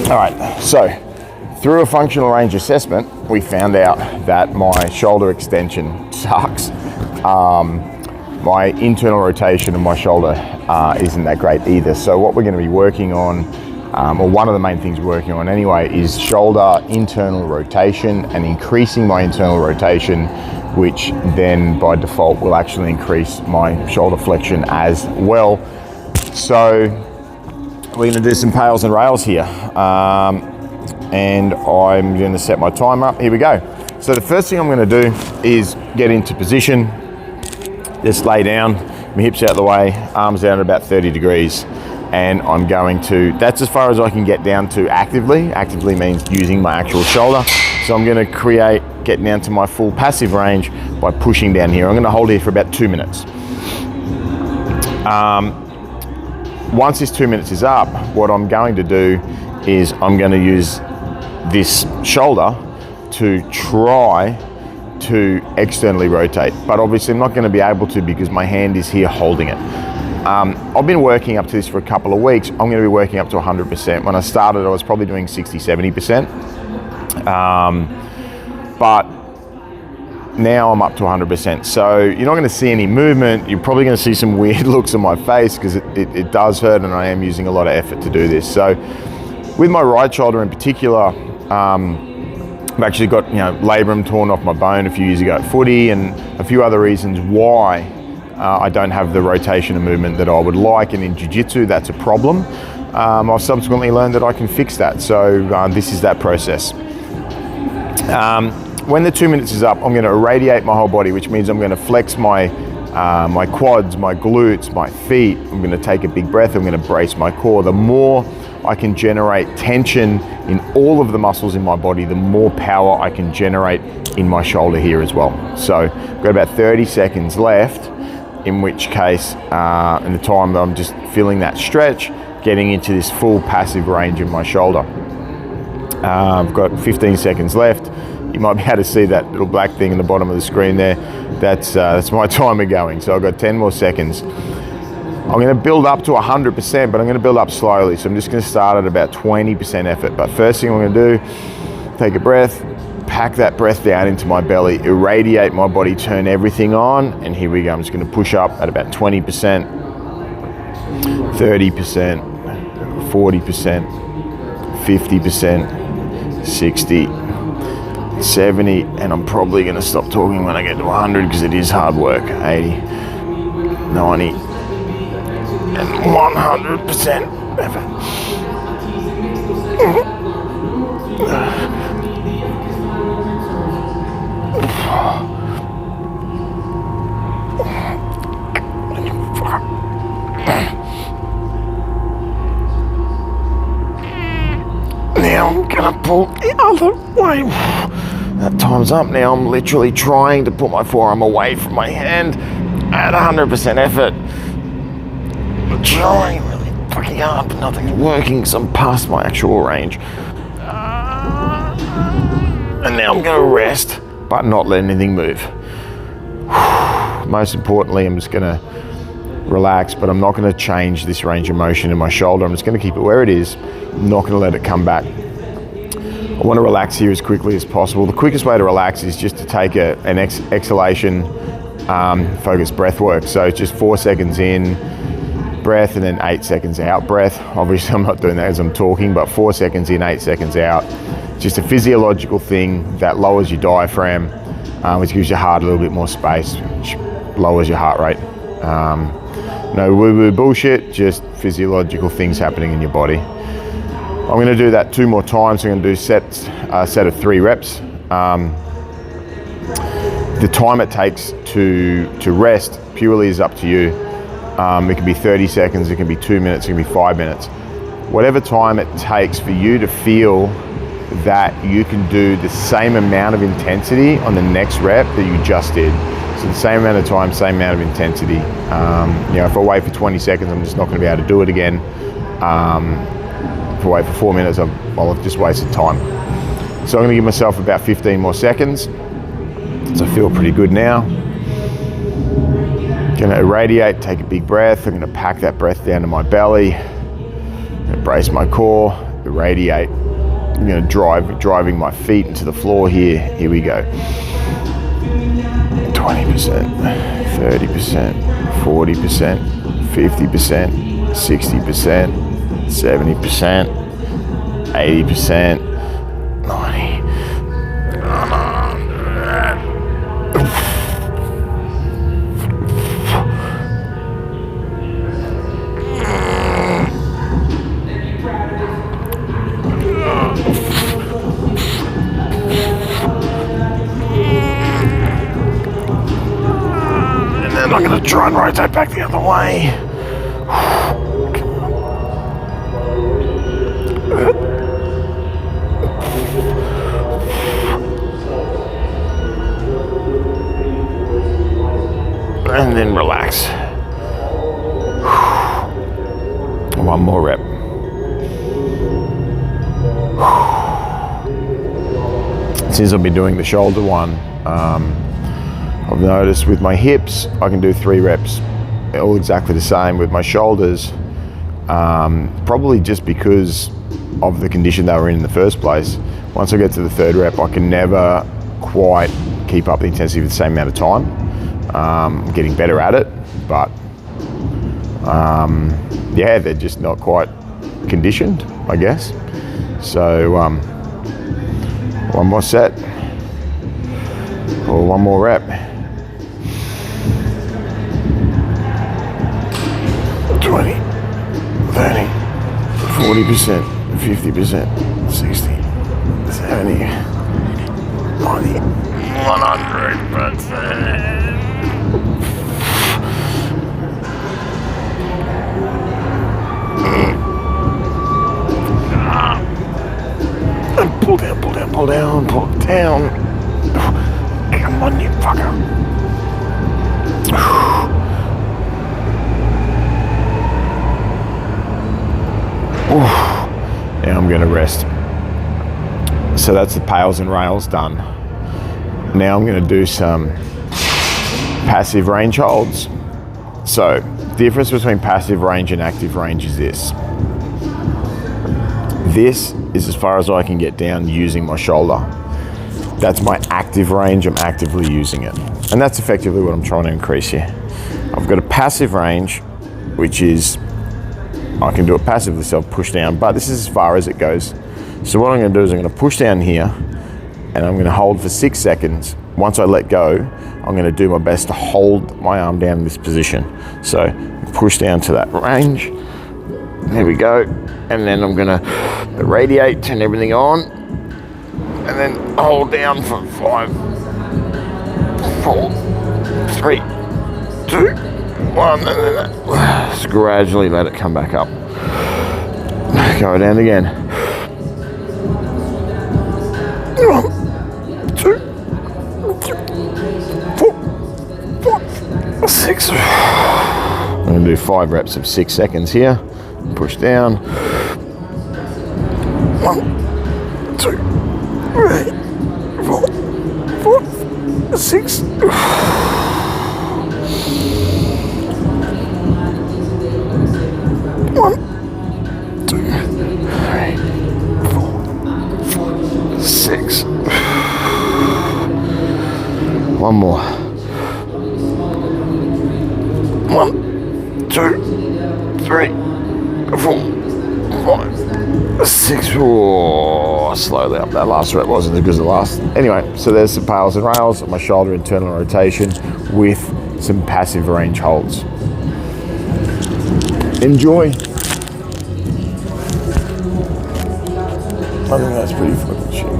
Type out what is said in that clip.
All right, so through a functional range assessment, we found out that my shoulder extension sucks. My internal rotation of my shoulder isn't that great either. So what we're going to be working on, or one of the main things we're working on anyway, is shoulder internal rotation and increasing my internal rotation, which then by default will actually increase my shoulder flexion as well. So we're going to do some PAILs and RAILs here. And I'm going to set my timer up. Here we go. So the first thing I'm going to do is get into position. Just lay down, my hips out the way, arms down at about 30 degrees. And I'm going to, that's as far as I can get down to actively. Actively means using my actual shoulder. So I'm going to get down to my full passive range by pushing down here. I'm going to hold here for about 2 minutes. Once this 2 minutes is up, what I'm going to do is I'm going to use this shoulder to try to externally rotate. But obviously I'm not going to be able to because my hand is here holding it. I've been working up to this for a couple of weeks. I'm going to be working up to 100%. When I started, I was probably doing 60, 70%. But now I'm up to 100%. So you're not going to see any movement. You're probably going to see some weird looks on my face because it does hurt and I am using a lot of effort to do this. So with my right shoulder in particular, I've actually got labrum torn off my bone a few years ago at footy, and a few other reasons why I don't have the rotation and movement that I would like, and in jiu-jitsu that's a problem. I've subsequently learned that I can fix that, so this is that process. When the 2 minutes is up, I'm going to irradiate my whole body, which means I'm going to flex my quads, my glutes, my feet. I'm going to take a big breath. I'm going to brace my core. The more I can generate tension in all of the muscles in my body, the more power I can generate in my shoulder here as well. So I've got about 30 seconds left, in which case, in the time that I'm just feeling that stretch, getting into this full passive range in my shoulder. I've got 15 seconds left. You might be able to see that little black thing in the bottom of the screen there. That's my timer going. So I've got 10 more seconds. I'm going to build up to 100%, but I'm going to build up slowly. So I'm just going to start at about 20% effort. But first thing I'm going to do, take a breath, pack that breath down into my belly, irradiate my body, turn everything on, and here we go. I'm just going to push up at about 20%, 30%, 40%, 50%, 60%, 70, and I'm probably going to stop talking when I get to 100 because it is hard work. 80, 90, and 100% effort. Now I'm gonna pull the other way. That time's up now. I'm literally trying to put my forearm away from my hand at 100% effort. I'm trying really fucking hard, but nothing's working because I'm past my actual range. And now I'm gonna rest, but not let anything move. Most importantly, I'm just gonna relax, but I'm not gonna change this range of motion in my shoulder. I'm just gonna keep it where it is. I'm not gonna let it come back. I want to relax here as quickly as possible. The quickest way to relax is just to take an exhalation focused breath work. So just 4 seconds in breath and then 8 seconds out breath. Obviously I'm not doing that as I'm talking, but 4 seconds in, 8 seconds out. Just a physiological thing that lowers your diaphragm, which gives your heart a little bit more space, which lowers your heart rate. No woo-woo bullshit, just physiological things happening in your body. I'm going to do that 2 more times. So I'm going to do a set of 3 reps. The time it takes to rest purely is up to you. It can be 30 seconds, it can be 2 minutes, it can be 5 minutes. Whatever time it takes for you to feel that you can do the same amount of intensity on the next rep that you just did. So the same amount of time, same amount of intensity. If I wait for 20 seconds, I'm just not going to be able to do it again. If I wait for 4 minutes, I'll have just wasted time. So I'm going to give myself about 15 more seconds. So I feel pretty good now. Going to irradiate, take a big breath. I'm going to pack that breath down to my belly. I'm going to brace my core, the radiate. I'm going to driving my feet into the floor here. Here we go. 20%, 30%, 40%, 50%, 60%, 70%, 80%, 90%. I'm going to try and rotate back the other way. And then relax. One more rep. Since I've been doing the shoulder one, I've noticed with my hips, I can do 3 reps, all exactly the same. With my shoulders, probably just because of the condition they were in the first place. Once I get to the 3rd rep, I can never quite keep up the intensity for the same amount of time. I'm getting better at it, but yeah, they're just not quite conditioned, I guess. So one more set, or one more rep. 20, 30, 40%, 50%, 60, 70, 90, 100%. Pull down, pull down, pull down, pull down. Come on, you fucker. Now I'm going to rest. So that's the PAILs and RAILs done. Now I'm going to do some passive range holds. So the difference between passive range and active range is this. This is as far as I can get down using my shoulder. That's my active range. I'm actively using it. And that's effectively what I'm trying to increase here. I've got a passive range, which is, I can do it passively, so I'll push down, but this is as far as it goes. So what I'm going to do is I'm going to push down here, and I'm going to hold for 6 seconds. Once I let go, I'm going to do my best to hold my arm down in this position. So push down to that range. There we go. And then I'm going to radiate, turn everything on, and then hold down for 5, 4, 3, 2, 1, and then just gradually let it come back up. Go down again. 1, 2, 3, 4, 5, 6. I'm going to do 5 reps of 6 seconds here. Push down. 1, 2, 3, 4, 5, 6. 1, 2, 3, 4, 6. One more. 1, 2, 3, 4, 5, 6. Oh, slowly up. That last rep wasn't as good as the last. Anyway, so there's some PAILs and RAILs, my shoulder internal rotation with some passive range holds. Enjoy. I think that's pretty fucking shit.